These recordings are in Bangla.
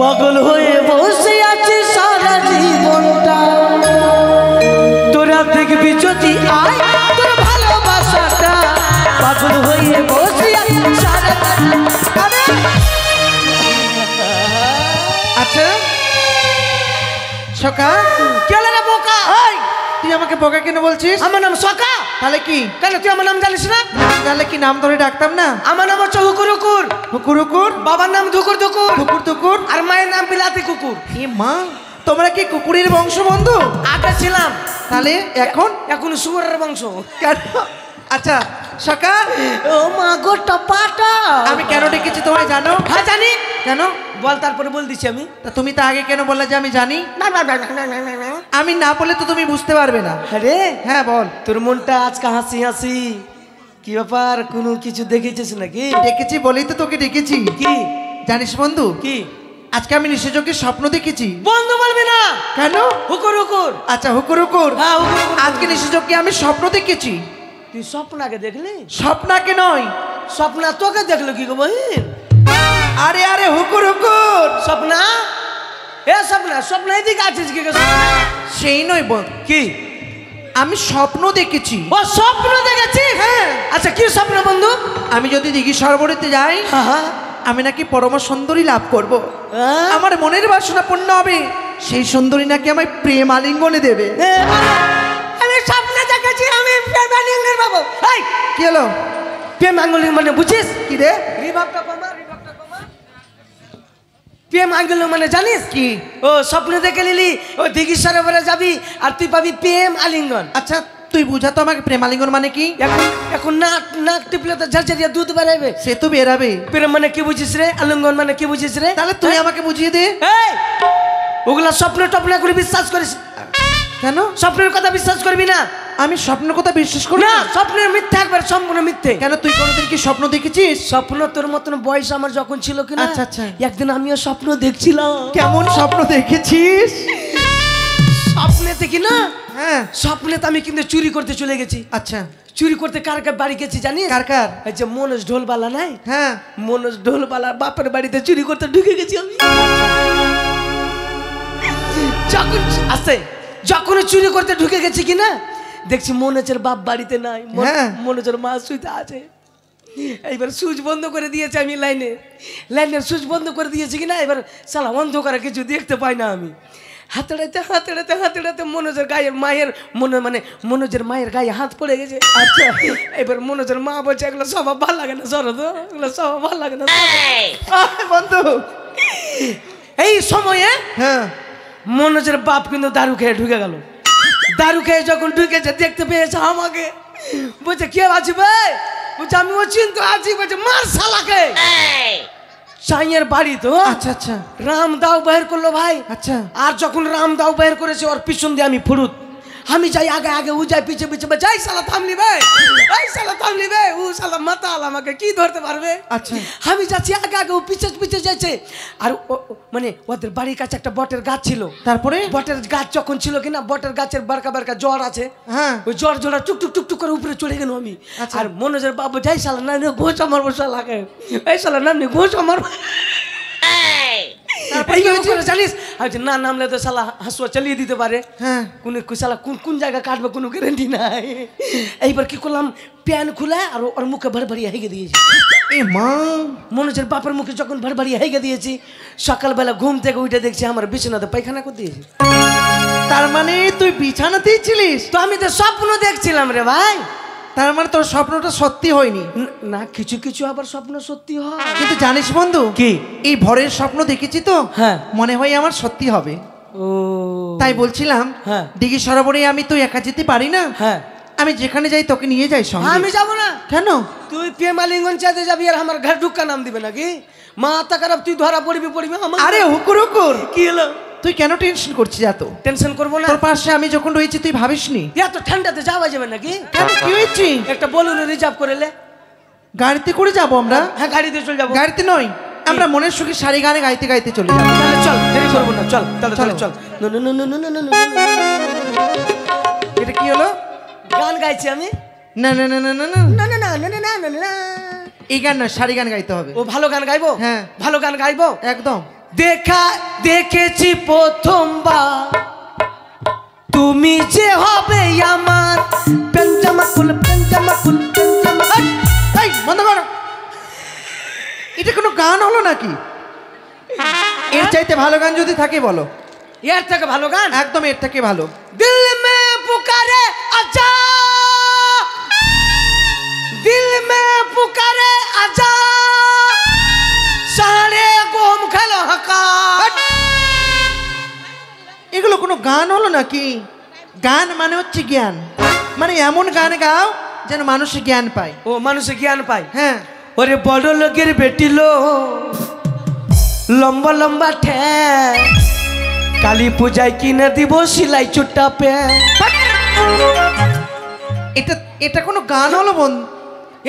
পাগল হয়ে বসে আছি সারা জীবনটা তোরা দেখবি যদি আয় তোর ভালোবাসাটা পাগল হয়ে বসে আছি সারা আচ্ছা সকা কেন রে বোকা তুই আমাকে বোকা কেন বলছিস? আমার নাম সকা। তাহলে কি? কেন তুই আমার নাম জানিস না? তাহলে কি নাম ধরে ডাকতাম না? আমার নাম হচ্ছে হুকুর হুকুর। হুকুর হুকুর? বাবার নাম ধুকুর ধুকুর। ধুকুর ধুকুর? আর মায়ের নাম বিলাতি কুকুর। এ মা, তোমরা কি কুকুরের বংশবন্ধু? আগে ছিলাম। তাহলে এখন? এখন শুয়োরের বংশ। কেন? আচ্ছা সকা, ও মা গো টপাটা। আমি কেন ডেকেছি তোমায় জানো? হ্যাঁ জানি। কেন? বল তারপরে বল দিচ্ছি আমি। তা তুমি তো আগে কেন বললে যে আমি জানি? আমি না বলে তো তুমি বুঝতে পারবে না। আরে হ্যাঁ বল। তোর মনটা আজকে হাসি হাসি, কি ব্যাপার? কোনো কিছু দেখেছিস নাকি? ডেকেছি বলেই তো তোকে ডেকেছি। কি জানিস বন্ধু, কি? আজকে আমি নিশাচোখে স্বপ্ন দেখেছি। বন্ধু বলবি না। কেন? হুকুর হুকুর। আচ্ছা হুকুর হুকুর, হ্যাঁ হুকুর হুকুর। আজকে নিশাচোখে আমি স্বপ্ন দেখেছি। তুই স্বপ্নাকে দেখলি? স্বপ্নাকে নয়। স্বপ্না তোকে দেখলো কি গো বহিন? আরে আরে হুকুর হুকুর। স্বপ্না, এ স্বপ্না, স্বপ্না এদিকে আছিস কি? সেই নয় বল, কি? আমি স্বপ্ন দেখেছি। ও স্বপ্ন দেখেছিস? হ্যাঁ। আচ্ছা কি স্বপ্ন বন্ধু? আমি যদি দিঘি সরোবরেতে যাই, আমি নাকি পরম সুন্দরী লাভ করব। আমার মনের বাসনা পূর্ণ হবে। সেই সুন্দরী নাকি আমায় প্রেম আলিঙ্গনে দেবে। আমি স্বপ্ন দেখেছি আমি প্রেম আলিঙ্গন পাবো। এই কি হলো? প্রেম আলিঙ্গন মানে বুঝিস? কি রে? রিভাবটা কমা, রিভাবটা কমা। প্রেম আলিঙ্গন মানে জানিস কি? ও স্বপ্ন দেখে নিলি ও দিঘি সরোবরে যাবি আর তুই পাবি প্রেম আলিঙ্গন। আচ্ছা তুই বুঝা তো আমাকে প্রেম আলিঙ্গন মানে কি? এখন এখন নাক নাক টিপলে তো ঝরঝরিয়া দুধ বেরাবে। সে তো বেরাবে। প্রেম মানে কি বুঝিস রে? আলিঙ্গন মানে কি বুঝিস রে? তাহলে তুই আমাকে বুঝিয়ে দে। এই ওগুলা স্বপ্ন টপ্ন করে বিশ্বাস করিস? কেন? স্বপ্নের কথা বিশ্বাস করবি না। আমি স্বপ্নের কথা বিশ্বাস করি না, না। স্বপ্নের মিথ্যা, একবার সম্পূর্ণ মিথ্যে। কেন, তুই কোনোদিন কি স্বপ্ন দেখেছিস? স্বপ্ন তোর মতন বয়স আমার যখন ছিল কিনা, আচ্ছা আচ্ছা, একদিন আমিও স্বপ্ন দেখছিলাম। কেমন স্বপ্ন দেখেছিস? স্বপ্নেতে কি না, হ্যাঁ স্বপ্নেতে আমি কিন্তু চুরি করতে চলে গেছি। আচ্ছা, চুরি করতে কার কার বাড়ি গেছি জানিস? কার কার? এই যে মনোজ ঢোলবালা নাই? হ্যাঁ, মনোজ ঢোলবালার বাপের বাড়িতে চুরি করতে ঢুকে গেছি আমি। যখন আসে, যখন চুরি করতে ঢুকে গেছি কিনা, দেখছি মনোজের বাপ বাড়িতে নাই, মনোজের মা শুইতে আছে। এইবার সুইচ বন্ধ করে দিয়েছে, আমি লাইনের সুইচ বন্ধ করে দিয়েছি কিনা, এবার সালা অন্ধকারে কিছু দেখতে পাই না। আমি হাতড়াতে হাতড়াতে হাতড়াতে মনোজের গায়ের মায়ের মানে মনোজের মায়ের গায়ে হাত পড়ে গেছে। আচ্ছা, এবার মনোজের মা বলছে এগুলো স্বভাব ভালো লাগে না, সরো তো, এগুলো স্বভাব ভালো লাগে না বন্ধু। এই সময়ে হ্যাঁ, মনোজের বাপ কিন্তু দারু খেয়ে ঢুকে গেল। দারু খেয়ে যখন ঢুকেছে, দেখতে পেয়েছে আমাকে, বলছে কে আছি ভাই? বলছে আমি ও চিন্তা আছি। বলছে মার শালাকে। চাইয়ের বাড়ি তো। আচ্ছা আচ্ছা, রাম দাও বের করলো ভাই। আচ্ছা, আর যখন রাম দাও বের করেছে, ওর পিছন দিয়ে আমি ফুরুত, আমি যাই আগে আগে, ও যাই পিছে পিছে। যাই শালা থামলি ভাই, এই শালা থামলি ভাই, ও শালা মাতাল, আমাকে কি ধরতে পারবে? আচ্ছা, আমি যাচ্ছি আগে আগে, ও পিছে পিছে যাচ্ছে। আর মানে ওদের বাড়ির কাছে একটা বটের গাছ ছিল। তারপরে বটের গাছ যখন ছিল কিনা, বটের গাছের বারকা বারকা জ্বর আছে। হ্যাঁ, ওই জ্বর জ্বর টুকটুক টুকটুক করে উপরে চলে গেল আমি। আর মনোজের বাবু যাই শালা নানি ঘোষ আমার বসা লাগে, এই শালা নানি ঘোষ আমার। জানিস না নামলে তো শালা হাসুয়া চালিয়ে দিতে পারে। হ্যাঁ, কোন শালা কোন জায়গা কাটবে কোনো গ্যারান্টি নাই। এইবার কি করলাম, প্যান খুলে আর ওর মুখে ভরভরিয়া হেগে দিয়েছি। এ মা, মনোজের বাপের মুখে যখন ভরভরিয়া হেগে দিয়েছি, সকালবেলা ঘুম থেকে উঠে দেখছি আমার বিছানাতে পায়খানা করে দিয়েছি। তার মানে তুই বিছানাতেই ছিলিস? তো আমি তো স্বপ্ন দেখছিলাম রে ভাই। তার মানে তোর স্বপ্নটা সত্যি হয়নি? না, কিছু কিছু আবার স্বপ্ন সত্যি হয়। কিন্তু জানিস বন্ধু কি? এই ভোরের স্বপ্ন দেখেছি তো, হ্যাঁ, মনে হয় আমার সত্যি হবে। ও তাই বলছিলাম, হ্যাঁ, দিঘি সরোবরে আমি তো একা যেতে পারি না। হ্যাঁ, আমি যেখানে যাই তোকে নিয়ে যাই সঙ্গে। আমি যাবো না। কেন? তুই প্রেমালিঙ্গন চাইতে যাবি আর আমার ঘর ঢুকা নাম দিবে নাকি? মাথা খারাপ, তুই ধরা পড়বি আমার। আরে হুকুর হুকুর, কি হলো? তুই কেন টেনশন করছিস? এত টেনশন করবো না। তোর পাশে আমি যখন রয়েছি তুই ভাবিসনি? এত ঠান্ডাতে যাওয়া যাবে নাকি? কেন, কি হয়েছে? একটা বলুন রিজার্ভ করে লে। গাড়িতে করে যাবো আমরা? হ্যাঁ, গাড়িতে চলে যাবো। গাড়িতে নয়, আমরা মনের সুখে সারি গানে গাইতে গাইতে চলে যাবো। তাহলে চল, দেরি করবো না, চল তাহলে চল। এটা কি হলো? গান গাইছি আমি। না না না না না না, না না না না না না না, এই গান নয়, সারি গান গাইতে হবে। ও ভালো গান গাইবো? হ্যাঁ, ভালো গান গাইবো একদম। দেখেছি প্রথমবার তুমি যে হবে আমার পেঞ্জামাকুল পেঞ্জামাকুল পেঞ্জামাকুল। এই বন্ধ করো, এটা কোনো গান হলো নাকি? এর চাইতে ভালো গান যদি থাকে বলো। এর থেকে ভালো গান? একদম এর থেকে ভালো। দিল মে পুকারে আজা, দিল মে পুকারে আজা, সারে গোম খেলো হাকা। এগুলো কোনো গান হলো নাকি? গান মানে হচ্ছে জ্ঞান, মানে এমন গান গাও যেন মানুষে জ্ঞান পায়। ও মানুষে জ্ঞান পায়? হ্যাঁ। ওরে বড় লোকের বেটি লো, লম্বা লম্বা ঠ্যাং, কালী পূজায় কিনে দিব সিলাই চুট্টা প্যান্ট। এটা কোনো গান হলো বন্ধু?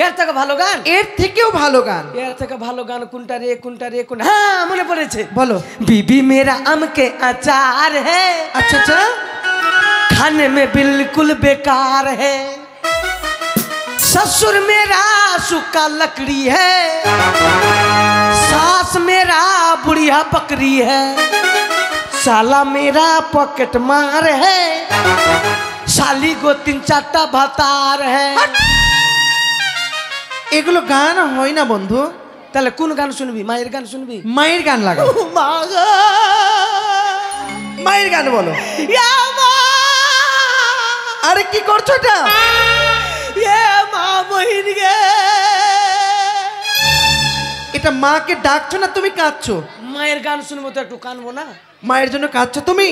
এর থেকে ভালো গান? এর থেকেও ভালো গান। এর থেকে ভালো গান কোনটা রে কোনটা রে কোন? হ্যাঁ মনে পড়েছে, বলো। बीबी मेरा आम के अचार है, अच्छा अच्छा, खाने में बिल्कुल बेकार है, ससुर मेरा सूखा लकड़ी है, सास मेरा बुढ़िया बकरी है, साला मेरा पॉकेट मार है, साली को 3-4टा भातार है। এগুলো গান হয় না বন্ধু। তাহলে কোন গান শুনবি? মায়ের গান শুনবি? মায়ের গান লাগাও। মায়ের গান বলো। আরে কি করছো এটা? এটা মাকে ডাকছো না তুমি কাঁদছো? মায়ের গান শুনবো তো একটু কানবো না? মায়ের জন্য কাঁদছো তুমি?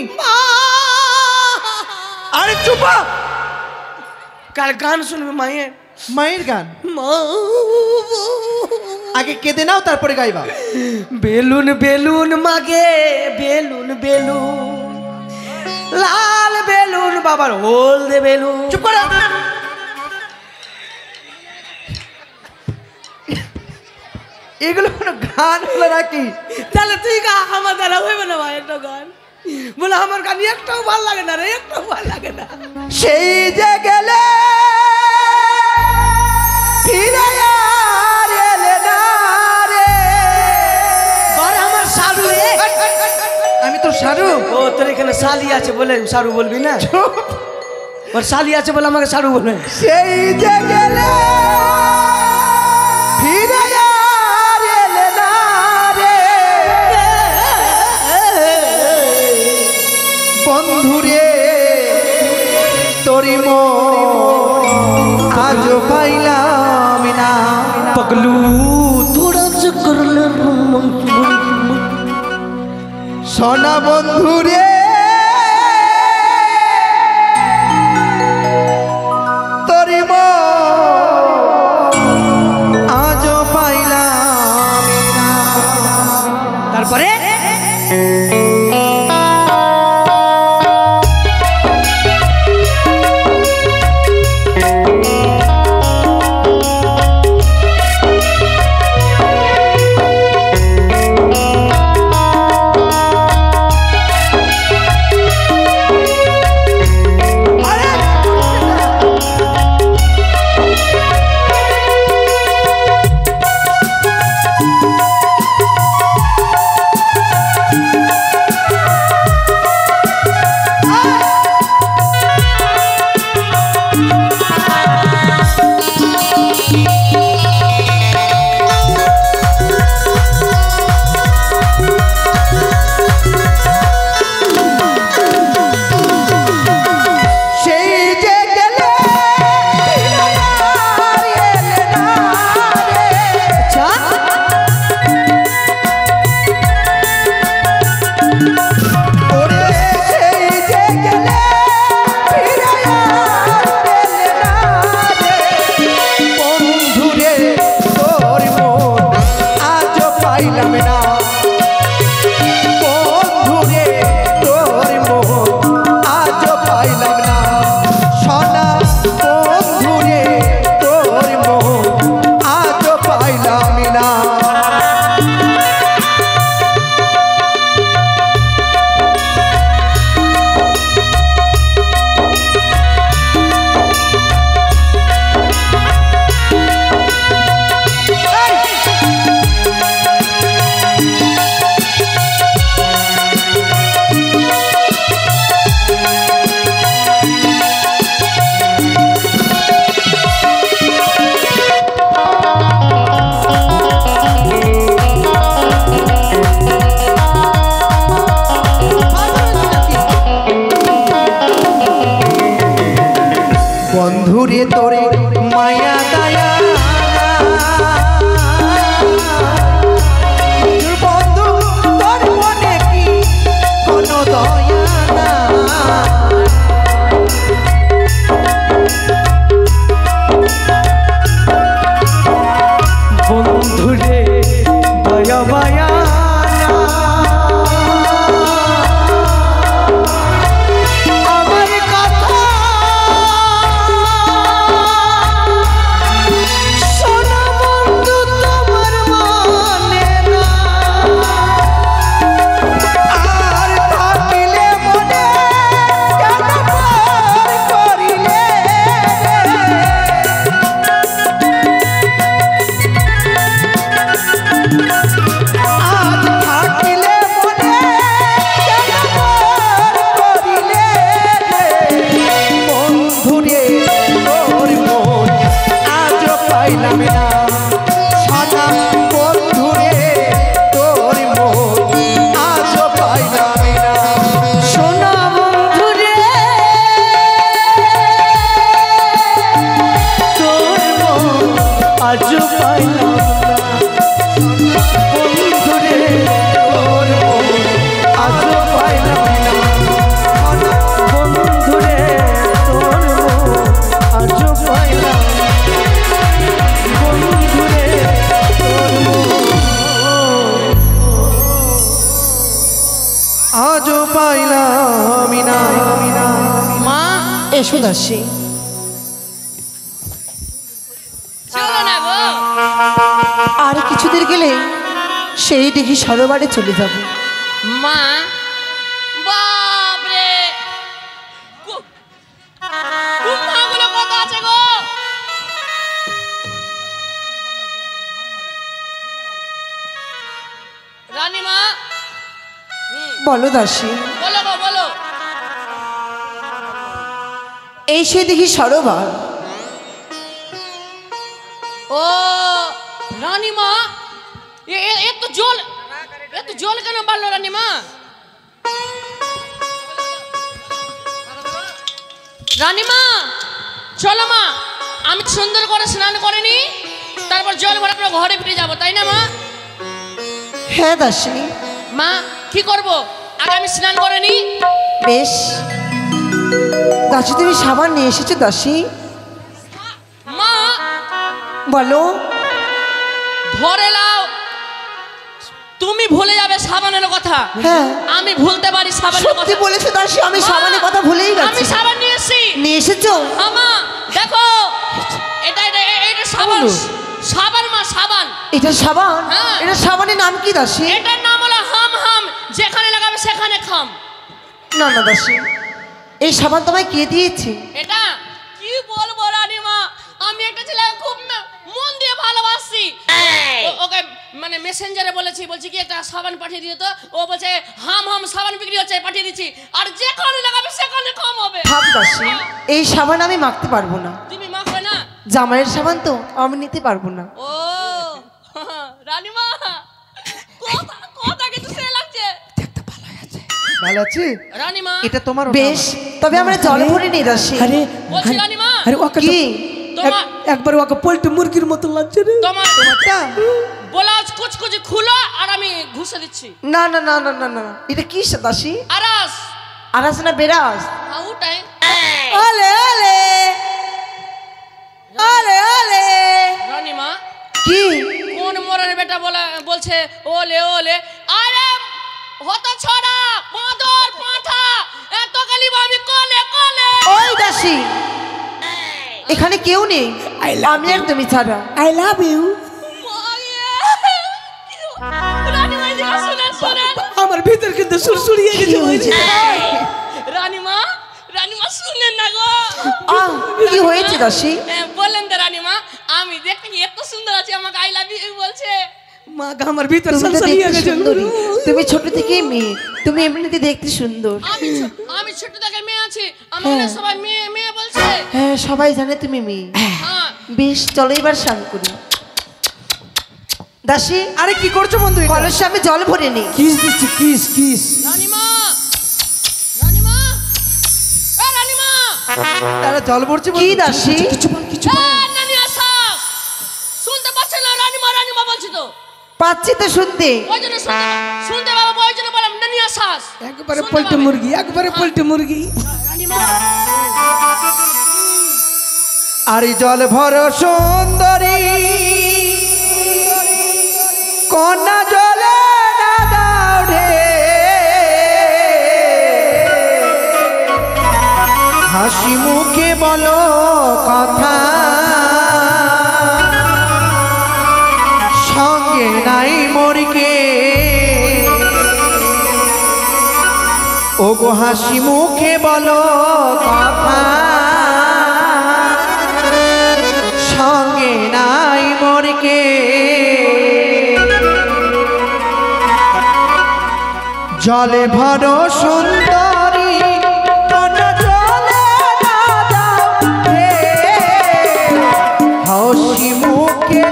আরে চুপা, কাল গান শুনবি মায়ের? মায়ের গান আগে কেঁদে নাও তারপরে গাইবা। বেলুন বেলুন মাগে বেলুন বেলুন, লাল বেলুন বাবার হোল দে বেলুন। চুপ করো। এগুলো কোনো গান হলো নাকি? তাহলে তুই গা, আমার দ্বারা হইবে না ভাই একটা গান। বলে আমার গান একটাও ভাল লাগে না রে, একটাও ভাল লাগে না। সেই যে গেলে ফিরে আর এলে না রে। বারে আমার শালু রে। আমি তো শালু। ও তোর এখানে শালি আছে বলে শালু বলবি না? ওর শালি আছে বলে আমাকে শালু বলবে। সেই যে গেলে ফিরে আর এলে না রে বন্ধুরে, তোরি আজ পাইলাম না। पगलू थोड़ा सा कर ले সোনা বন্ধুরে, তোরি আজ পাইলাম না। তারপরে বায়ানা আমার কথা শোনো বন্ধু তোমার মানে না আর থাকিলে মনে কেন পার করিলে এসো দাসী আর কিছুদিন গেলে সেই দেখি সরোবরে চলে যাব মা বাপরে গুলো কত আছে গো রানীমা বলো দাসী বলো গো বলো এই সে দেখি সরোবর ও রানীমা এত জল কেন বাড়লো রানীমা রানীমা চলো মা আমি সুন্দর করে স্নান করিনি তারপর জল ভরে আমরা ঘরে ফিরে যাবো তাই না মা হ্যাঁ দাসী মা কি করব আগে আমি স্নান করিনি বেশ দাসী তুমি সাবান নিয়ে এসেছো দাসী মা বলো ধরে লাও তুমি ভুলে যাবে সাবানের কথা হ্যাঁ আমি ভুলতে পারি সাবানের কথা সত্যি বলেছো দাসী আমি সাবানের কথা ভুলেই আমি গেছি সাবান নিয়ে এসেছি নিয়ে এসেছো আমা দেখো এটা সাবান সাবান মা সাবান এটা সাবান হ্যাঁ। এটা সাবানের নাম কি দাসী এটার নাম হলো হাম হাম যেখানে লাগাবে সেখানে খাম না না দাসী এই সাবান তোমায় কে দিয়েছে এটা কি বলবো রানীমা আমি একটা ছেলে খুব মন দিয়ে ভালোবাসি ওকে মানে মেসেঞ্জারে বলছি কি একটা সাবান পাঠিয়ে দিও তো ও বলছে হাম হাম সাবান বিক্রি হচ্ছে পাঠিয়ে দিচ্ছি আর যেখানে লাগাবে সেখানে কম হবে থাক দাসী এই সাবান আমি মাখতে পারবো না তুমি মাখবে না জামাইয়ের সাবান তো আমি নিতে পারবো না ও রানীমা কথা কিন্তু সে লাগছে ভালো আছে রানীমা এটা তোমার বেশ তবে আমরা জল ভরে নিই দাসী আরে বলছি রানীমা আরে ওকে কি তোমার একবার ওকে পোল্ট্রি মুরগির মতো লাগছে রে তোমারটা ব্লাউজ কুচকুচি খুলো আর আমি ঘুষে দিচ্ছি না না না না না না এটা কি দাসী আরাস আরাস না বেরাস ওটাই ওলে ওলে ওলে ওলে রানীমা কি কোন মরার বেটা বলছে ওলে ওলে আরে হতো ছড়া পাঁদর পাঁঠা এত কালি ভাবি কোলে কোলে ওই দাসী এখানে কেউ নেই আমি আর তুমি ছাড়া আই লাভ ইউ রানীমা এদিকে শুনেন আমার ভিতর কিন্তু সুরসুরিয়ে গেছে রানীমা রানীমা শুনেন না গো কি হয়েছে দাসী বললেন তো রানীমা আমি দেখতে কি এত সুন্দর আছি আমাকে আই লাভ ইউ বলছে মা আমার ভিতর তুমি তো সুরসুরিয়ে দেখতে গেছে সুন্দরী তুমি ছোট থেকেই মেয়ে তুমি এমনিতে দেখতে সুন্দর আমি ছোট থেকে মেয়ে আছি আমাকে সবাই মেয়ে মেয়ে বলছে হ্যাঁ সবাই জানে তুমি মেয়ে হ্যাঁ বেশ চলো এবার স্নান করি দাসী আরে কি করছো বন্ধু কলসে আমি জল ভরে নি কিস দিচ্ছি কিস রানীমা রানীমা রানীমা তারা জল ভরছে কি দাসী কিছু বল নানি আসাস শুনতে পাচ্ছেন না রানীমা রানীমা বলছি তো পাচ্ছি তো শুনতে ওই জন্য শুনতে বাবা ওই জন্য বললাম নানি আসাস একবারে পোল্ট্রি মুরগি একবারে পোল্ট্রি মুরগি রানীমা আরে জল ভর সুন্দরী কন্যা জলে না দাও রে, হাসি মুখে বলো কথা, সঙ্গে নাই মরকে। ও গো হাসি মুখে বলো কথা, সঙ্গে নাই মরকে। জলে ভরো সুন্দরী কন্যা জলে না দাও রে, হাসি মুখে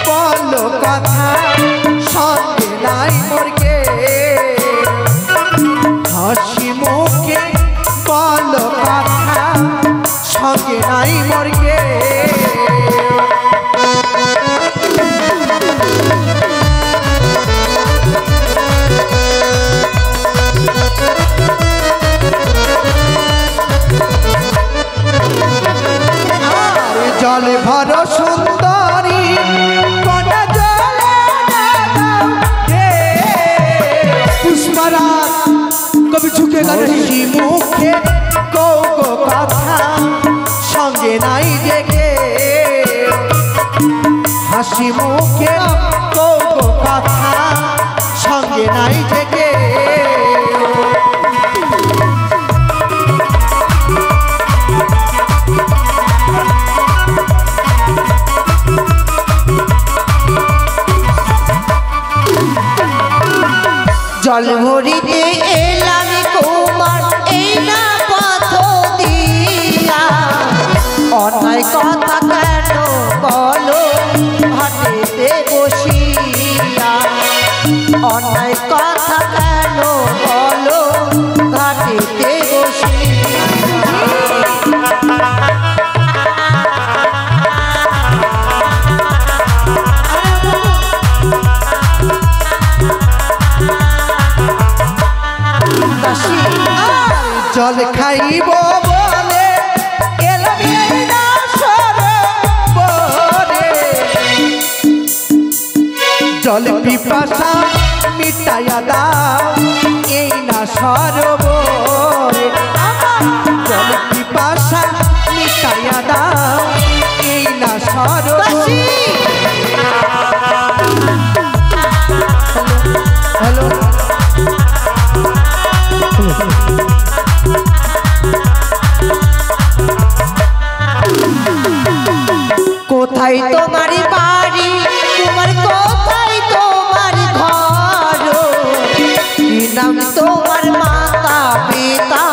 বলো কথা, সঙ্গে নাই মরকে। হাসি মুখে বলো কথা, সঙ্গে নাই মরকে। জলে ভরো সুন্দরী কন্যা জলে না দাও রে, पुष्पराज कभी झुकेगा नहीं। হাসি মুখে কও গো কথা, সঙ্গে নাই জেগে। হাসি মুখে কও গো কথা, সঙ্গে নাই জেগে। জল ভরিতে এলাম কুমার এই না পথ দিয়া, অন্যায় কথা কেন বলো ঘাটেতে বসিয়া, অন্যায় কথা কেন বলো ঘাটেতে বসিয়া। জল খাইব বলে এলাম এই না সরোবরে, জল পিপাসা মিটাইয়া দাও এই না সরোবরে। জল পিপাসা মিটাইয়া দাও এই না সরোবরে। হ্যালো কোথায় তোমার বাড়ি, তোমার কোথায় তোমার ঘর, কি নাম তোমার মাতা পিতা,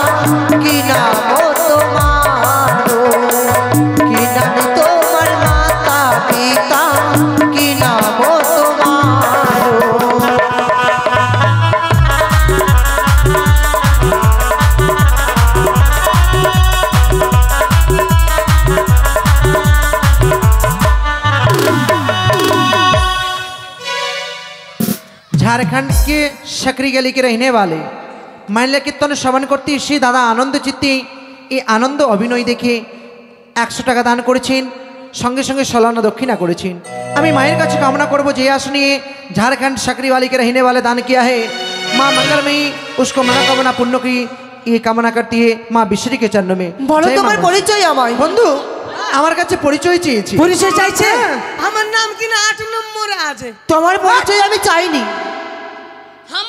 কি নাম তোমার, কি নাম তোমার মাতা পিতা, কি নাম তোমার। झारखंड के सकरी गली के रहने वाले महिला कीर्तन श्रवण करते श्री दादा आनंद चित्ते এই আনন্দ অভিনয় দেখে 100 টাকা দান করেছেন, সঙ্গে সঙ্গে সলানা দক্ষিণা করেছেন। আমি মায়ের কাছে কামনা করব যে आस নিয়ে झारखंड सकरी वाली के रहने वाले दान किया है, माँ मंगलमयी उसको मनोकामना पूर्ण की ये कामना करती है माँ बिश्री के चरणों में। বলো তোমার পরিচয় আমায়। বন্ধু আমার কাছে পরিচয় চেয়েছি। পরিচয় চাইছে? আমার নাম কিনা 8 নম্বরে আছে। তোমার পরিচয় আমি চাইনি।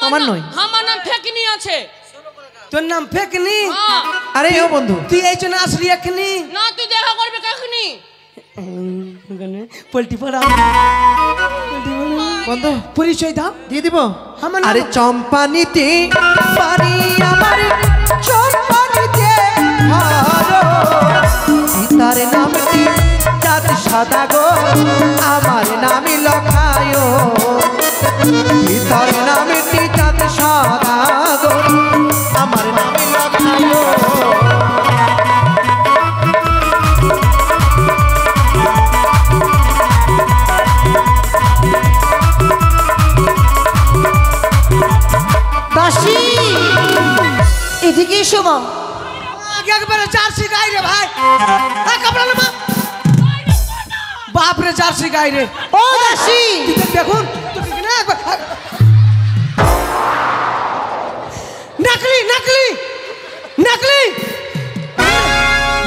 আমার নয়, আমার নাম ফেকনি আছে। তোর নাম ফেকনি? হ্যাঁ। আরে ও বন্ধু তুই এই জন্য আসলি এখনি? না তুই দেখা করবে কখনি। পল্টি পড়া বন্ধু পরিচয় দাও। দিয়ে দিব। আমার আরে চম্পানিতে পারি আমার চম্পানিতে হারো, পিতার নামটি চাঁদ সাদা গো আমার নামে লখায়ো, পিতার নামটি চাঁদ সাদা গো আমার নামে লখায়ো। দাসী এদিকে এসো মা। আগে একবারে চার শিখাই রে ভাই। কাপড়া নামা বাপরে জার্সি গাই রে। ও দাসী দেখুন নকলি নকলি নকলি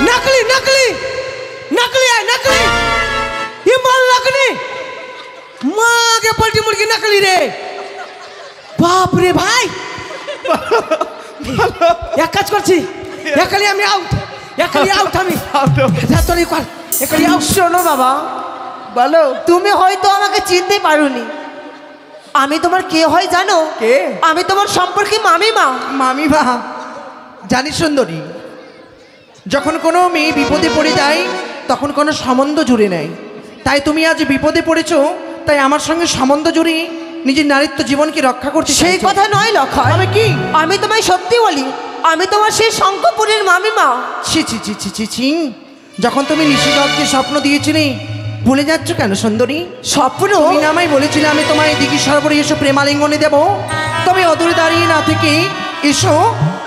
नकली नकली नकली है नकली ये मान लगनी माँ के पलटी मुर्गी नकली रे बाप रे भाई एक কাজ করছি একলি আমি আউট একলি আউট আমি যা তোর কর একলি আউট। শোনো বাবা, বলো। তুমি হয়তো আমাকে চিনতে পারোনি, আমি তোমার কে হয় জানো? কে? আমি তোমার সম্পর্কে মামিমা। মামিমা? জানি সুন্দরী, যখন কোনো মেয়ে বিপদে পড়ে যায় তখন কোনো সম্বন্ধ জুড়ে নেয়, তাই তুমি আজ বিপদে পড়েছো, তাই আমার সঙ্গে সম্বন্ধ জুড়ে নিজের নারীত্ব জীবনকে রক্ষা করতে। সেই কথা নয় লক্ষণ, আমি কি? আমি তোমায় সত্যি বলি, আমি তোমার সেই শঙ্করপুরের মামিমা। ছি ছি ছি ছি ছি ছি, যখন তুমি নিশিগঞ্জকে স্বপ্ন দিয়েছিলে ভুলে যাচ্ছ কেন সুন্দরী? স্বপ্ন? তুমি না আমায় বলেছিলে আমি তোমায় দিঘি সরোবরে এসো প্রেমালিঙ্গনে দেব, তবে অদূরে দাঁড়িয়ে না থেকে এসো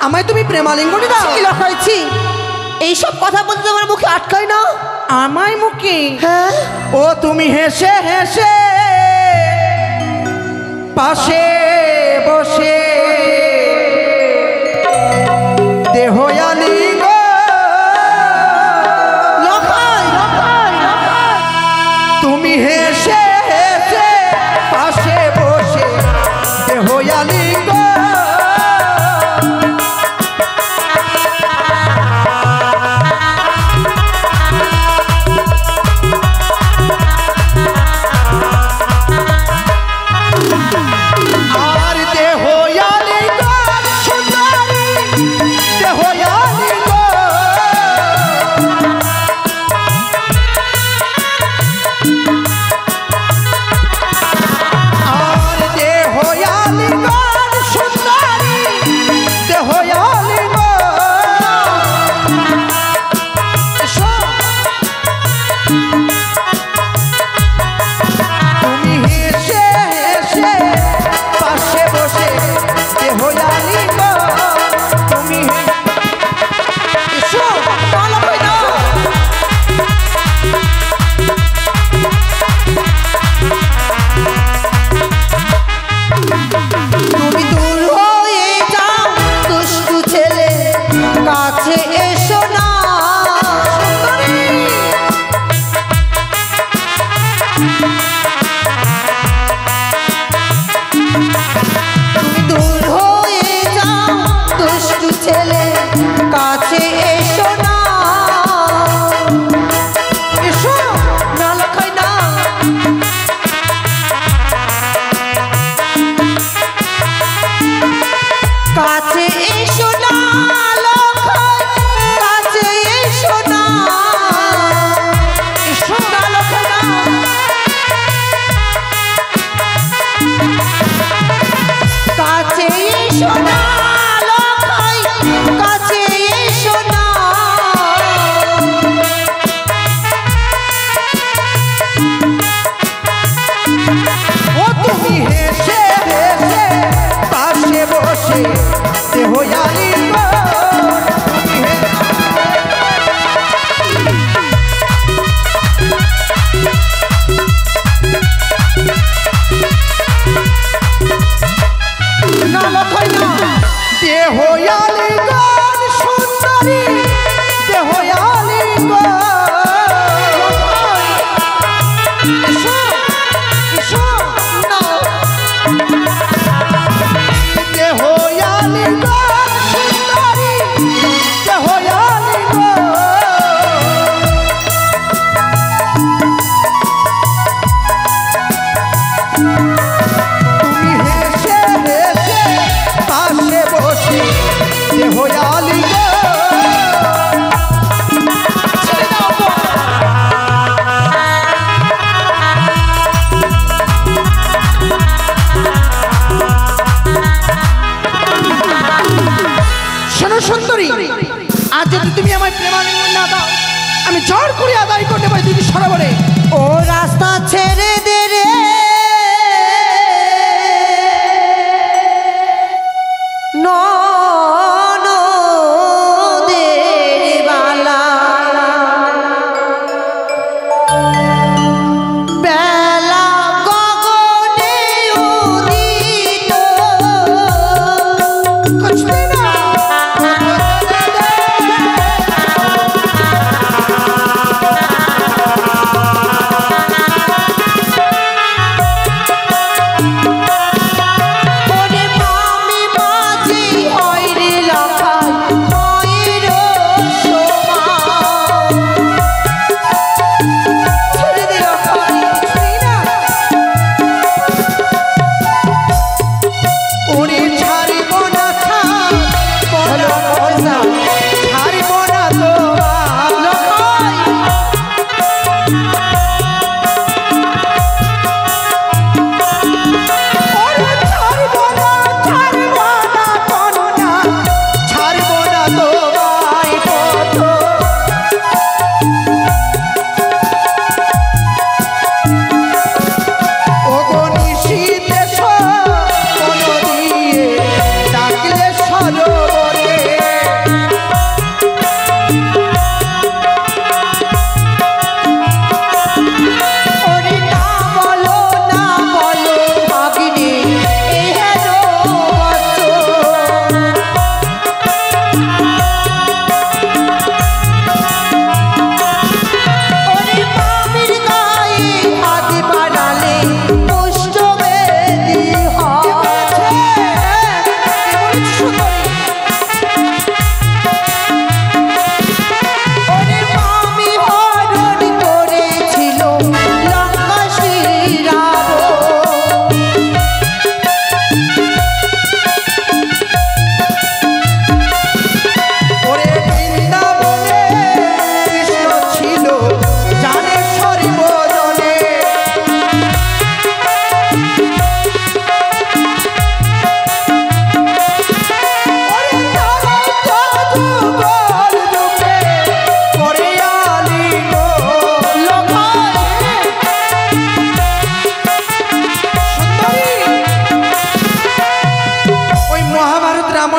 আমায় তুমি প্রেমালিঙ্গনে দাও। লক্ষাইছি এইসব কথা বলতে তোমার মুখে আটকায় না? আমায় মুখে? হ্যাঁ। ও তুমি হেসে হেসে পাশে বসে দেহয়ালি তুমি হেসে হেসে পাশে বসে দেহয়ালি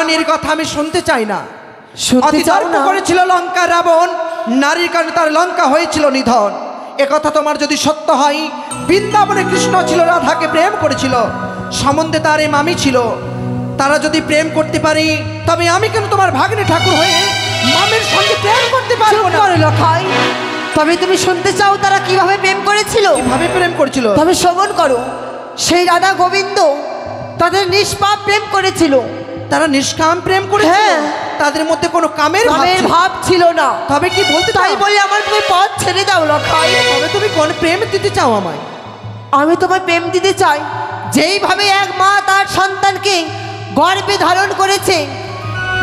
জননীর কথা আমি শুনতে চাই না। শুনতে অতি চাও দর্প না? করেছিল লঙ্কা রাবণ, নারীর কারণে তার লঙ্কা হয়েছিল নিধন। একথা তোমার যদি সত্য হয়, বৃন্দাবনে কৃষ্ণ ছিল, রাধাকে প্রেম করেছিল, সম্বন্ধে তার এই মামি ছিল, তারা যদি প্রেম করতে পারি, তবে আমি কেন তোমার ভাগ্নে ঠাকুর হয়ে মামির সঙ্গে প্রেম করতে পারবো না? করে লখাই, তবে তুমি শুনতে চাও তারা কিভাবে প্রেম করেছিল? কিভাবে প্রেম করেছিল? তবে শ্রবণ করো। সেই রাধা গোবিন্দ তাদের নিষ্পাপ প্রেম করেছিল। তারা নিষ্কাম প্রেম করেছিল, হ্যাঁ। তাদের মধ্যে কোনো কামের ভাব ছিল না। তবে কি বলতে তাই চাও? বলে আমার তুমি পথ ছেড়ে দাও লখাই। তবে তুমি কোন প্রেম দিতে চাও আমায়? আমি তোমায় প্রেম দিতে চাই যেইভাবে এক মা তার সন্তানকে গর্ভে ধারণ করেছে,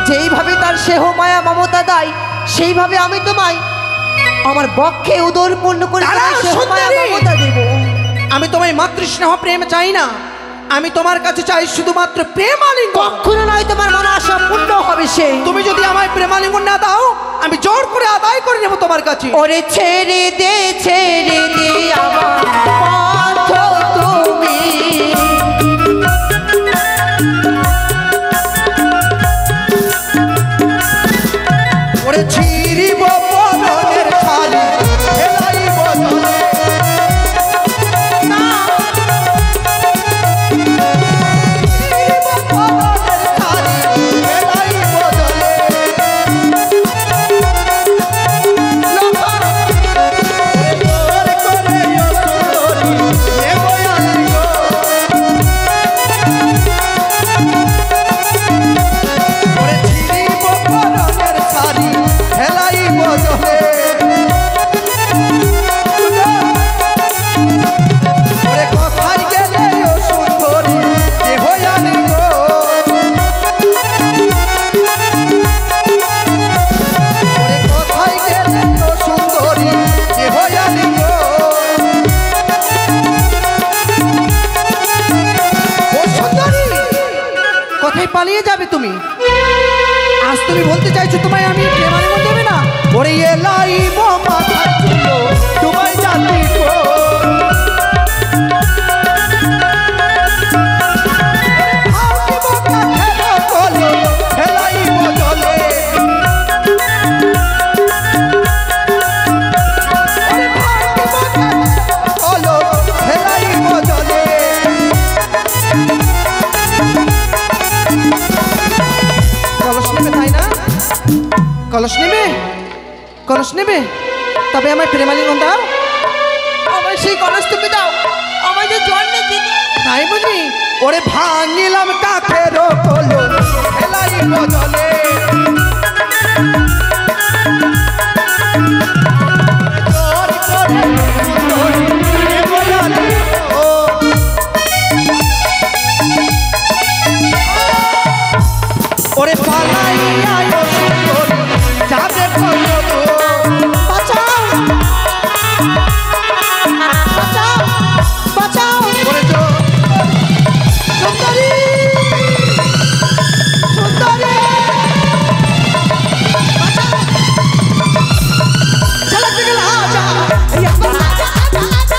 যেইভাবে তার স্নেহ মায়া মমতা দেয়, সেইভাবে আমি তোমায় আমার বক্ষে উদর পূর্ণ করে দাঁড়াও, তোমায় স্নেহ মায়া সুন্দরী! মমতা দেব। আমি তোমায় মাতৃস্নেহ প্রেম চাই না, আমি তোমার কাছে চাই শুধুমাত্র প্রেম আলিঙ্গন। কখনো নয় তোমার মনে আশা পূর্ণ হবে সে। তুমি যদি আমায় প্রেম আলিঙ্গন না দাও, আমি জোর করে আদায় করে নেব তোমার কাছে। ওরে ছেড়ে দে আমার পথ তুমি। ওরে ছিড়িব পরনের শাড়ি, ফেলাইব জলে। না। ছিড়িব পরনের শাড়ি, ফেলাইব জলে। লোকা, ওরে জোর করে অসুন্দরী, নেব আলিঙ্গন। ওরে ছিড়িব পরনের শাড়ি, ফেলাইব জলে। ওরে কোথায় গেলে ও সুন্দরী, দেহ আলিঙ্গন। ওরে কোথায় গেলে ও সুন্দরী, দেহ আলিঙ্গন। ও সুন্দরী, কোথায় পালিয়ে যাবে তুমি? আজ তুমি বলতে চাইছো তোমায় আমি প্রেম আলিঙ্গন দেবে না? ওরে এলাইব মাথায় চুলো, তোমায় জাতি গো। আউটিব কাঠের কলে, ফেলাইব জলে। ওরে ভাঙিব কাঠের কলে, ফেলাইব জলে। কলস নেবে তাই না? কলস নেবে? কলস নেবে? তবে আমায় প্রেমালিঙ্গন দাও। আমার সেই কলস তুমি দাও, আমার যে জল নেই দিদি। তাই বুঝি? ওরে ভাঙিলাম কাঠের কলো, ফেলাইব জলে। জোর করে সুন্দরী, নেব আলিঙ্গন। ওরে পালাইয়া ও সুন্দরী, যাবে কত দূর। বাঁচাও, বাঁচাও, বাঁচাও। ওরে জোর, সুন্দরী, সুন্দরী। চলো চলো আজা, এই একবার আজা আজা আজা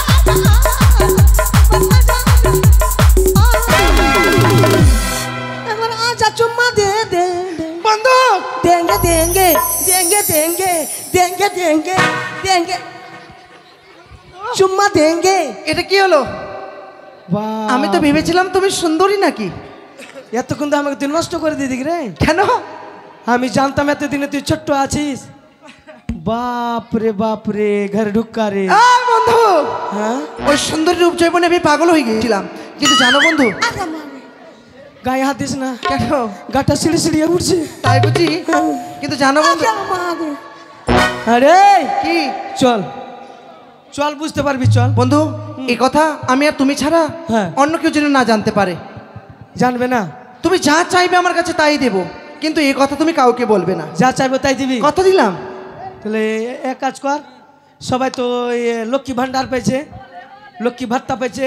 একবার আজা চুম্মা দে দে দে। বন্ধু, দেঙ্গে দেঙ্গে দেঙ্গে দেঙ্গে দেঙ্গে দেঙ্গে দেঙ্গে চুম্মা দেঙ্গে। এটা কি হলো? আমি তো ভেবেছিলাম তুমি সুন্দরী নাকি। এতক্ষণ তো আমাকে তুই নষ্ট করে দিদি রে। কেন? আমি জানতাম এতদিনে তুই ছোট্ট আছিস। বাপ রে ঘরে ঢুক্কা রে। বন্ধু, হ্যাঁ ওই সুন্দরী রূপ জৈবনে আমি পাগল হয়ে গিয়েছিলাম, কিন্তু জানো বন্ধু, গায়ে হাত দিস না, কেন? গাটা সিঁড়ি সিঁড়িয়ে উঠছে। তাই বুঝি? কিন্তু জানো বন্ধু, আরে কি? চল চল বুঝতে পারবি, চল। বন্ধু, এই কথা আমি আর তুমি ছাড়া হ্যাঁ। অন্য কেউ যেন না জানতে পারে। জানবে না? তুমি যা চাইবে আমার কাছে তাই দেব, কিন্তু এই কথা তুমি কাউকে বলবে না। যা চাইবো তাই দিবি? কথা দিলাম। তাহলে এক কাজ কর, সবাই তো লক্ষ্মী ভান্ডার পেয়েছে, লক্ষ্মী ভাত্তা পেয়েছে,